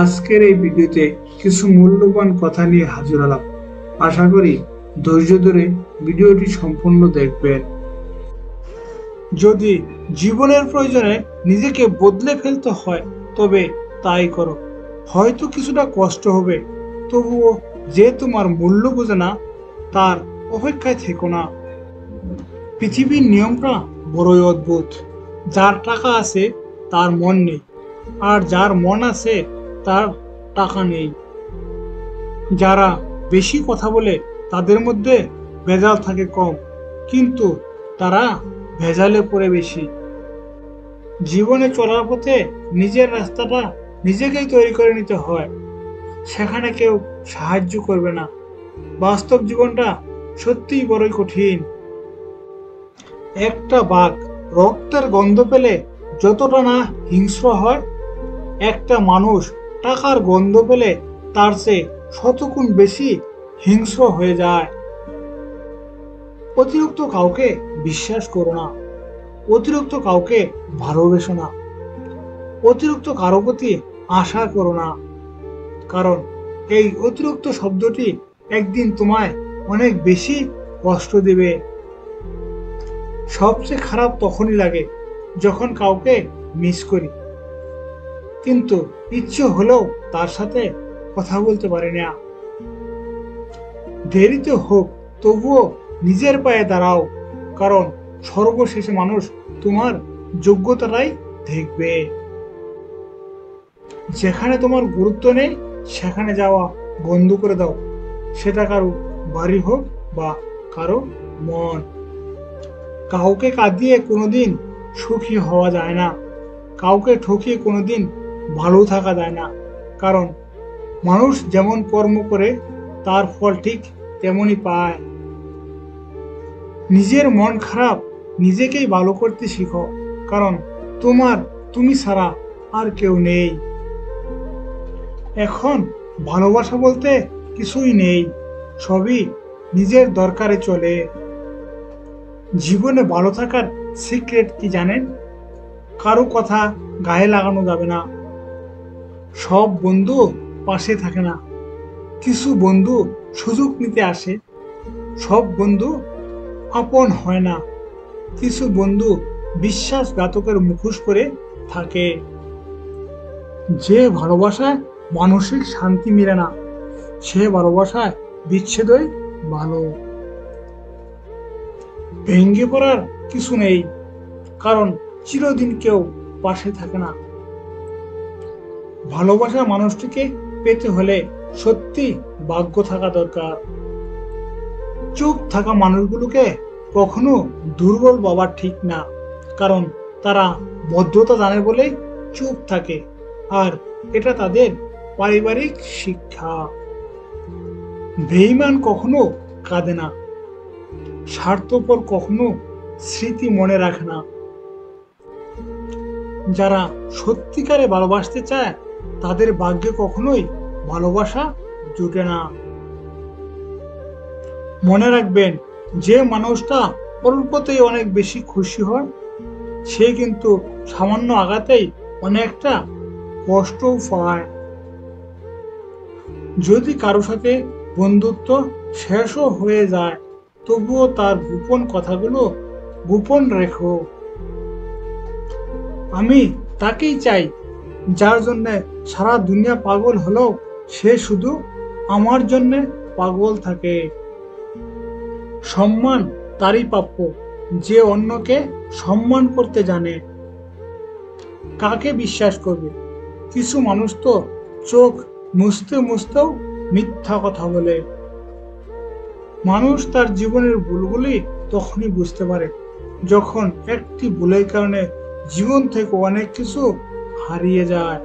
আজকের এই ভিডিওতে কিছু মূল্যবান কথা নিয়ে হাজির হলাম। আশা করি ধৈর্য ধরে ভিডিওটি সম্পূর্ণ দেখবেন। যদি জীবনের প্রয়োজনে নিজেকে বদলে ফেলতে হয় তবে তাই করো। হয়তো কিছুটা কষ্ট হবে, তবুও যে তোমার মূল্য বোঝে না তার অপেক্ষায় থেকো না। পৃথিবীর নিয়মটা বড়ই অদ্ভুত। যার টাকা আছে তার মন নেই, আর যার মন আছে তার টাকা নেই। যারা বেশি কথা বলে তাদের মধ্যে ভেজাল থাকে কম, কিন্তু তারা ভেজালে পড়ে বেশি। জীবনে চলার পথে নিজের রাস্তাটা নিজেকেই তৈরি করে নিতে হয়, সেখানে কেউ সাহায্য করবে না। বাস্তব জীবনটা সত্যিই বড়ই কঠিন। একটা বাঘ রক্তের গন্ধ পেলে যতটা না হিংস্র হয়, একটা মানুষ টাকার গন্ধ পেলে তার চেয়ে শতগুণ বেশি হিংস্র হয়ে যায়। অতিরিক্ত কাউকে বিশ্বাস করো না, অতিরিক্ত কাউকে ভালোবেসো না, অতিরিক্ত কারো প্রতি আশা করো না। কারণ এই অতিরিক্ত শব্দটি একদিন তোমায় অনেক বেশি কষ্ট দেবে। সবচেয়ে খারাপ তখনই লাগে যখন কাউকে মিস করি, কিন্তু ইচ্ছে হলেও তার সাথে কথা বলতে পারি না। দেরিতে হোক তবুও নিজের পায়ে দাঁড়াও, কারণ সর্বশেষে মানুষ তোমার যোগ্যতাটাই দেখবে। যেখানে তোমার গুরুত্ব নেই সেখানে যাওয়া বন্ধ করে দাও, সেটা কারো বাড়ি হোক বা কারো মন। কাউকে কাঁদিয়ে কোনোদিন সুখী হওয়া যায় না, কাউকে ঠকিয়ে কোনোদিন ভালো থাকা যায় না। কারণ মানুষ যেমন কর্ম করে তার ফল ঠিক তেমনই পায়। নিজের মন খারাপ নিজেকেই ভালো করতে শিখো, কারণ তুমি ছাড়া আর কেউ নেই। এখন ভালোবাসা বলতে কিছুই নেই, সবই নিজের দরকারে চলে। জীবনে ভালো থাকার সিক্রেট কি জানেন? কারো কথা গায়ে লাগানো যাবে না। সব বন্ধু পাশে থাকে না, কিছু বন্ধু সুযোগ নিতে আসে। সব বন্ধু আপন হয় না, কিছু বন্ধু বিশ্বাসঘাতকের মুখোশ করে থাকে। যে ভালোবাসায় মানসিক শান্তি মিলে না, সে ভালোবাসায় বিচ্ছেদই ভালো। ভেঙে পড়ার কিছু নেই, কারণ চিরদিন কেউ পাশে থাকে না। ভালোবাসার মানুষটিকে পেতে হলে সত্যি ভাগ্য থাকা দরকার। চুপ থাকা মানুষগুলোকে কখনো দুর্বল ভাবা ঠিক না, কারণ তারা ভদ্রতা জানে বলেই চুপ থাকে, আর এটা তাদের পারিবারিক শিক্ষা। বেঈমান কখনো কাঁদে না, স্বার্থপর কখনো স্মৃতি মনে রাখে না। যারা সত্যিকারে ভালোবাসতে চায় তাদের ভাগ্যে কখনোই ভালোবাসা জুটে না। মনে রাখবেন, যে মানুষটা অল্পতেই অনেক বেশি খুশি হয় সে কিন্তু সামান্য আঘাতেই অনেকটা কষ্টও পায়। যদি কারো সাথে বন্ধুত্ব শেষও হয়ে যায় তবুও তার গোপন কথাগুলো গোপন রেখো। আমি তাকেই চাই যার জন্য সারা দুনিয়া পাগল হলেও সে শুধু আমার জন্য পাগল থাকে। সম্মান তারই প্রাপ্য যে অন্যকে সম্মান করতে জানে। কাকে বিশ্বাস করবে? কিছু মানুষ তো চোখ মুছতে মুছতেও মিথ্যা কথা বলে। মানুষ তার জীবনের ভুলগুলি তখনই বুঝতে পারে যখন একটি ভুলের কারণে জীবন থেকে অনেক কিছু হারিয়ে যায়।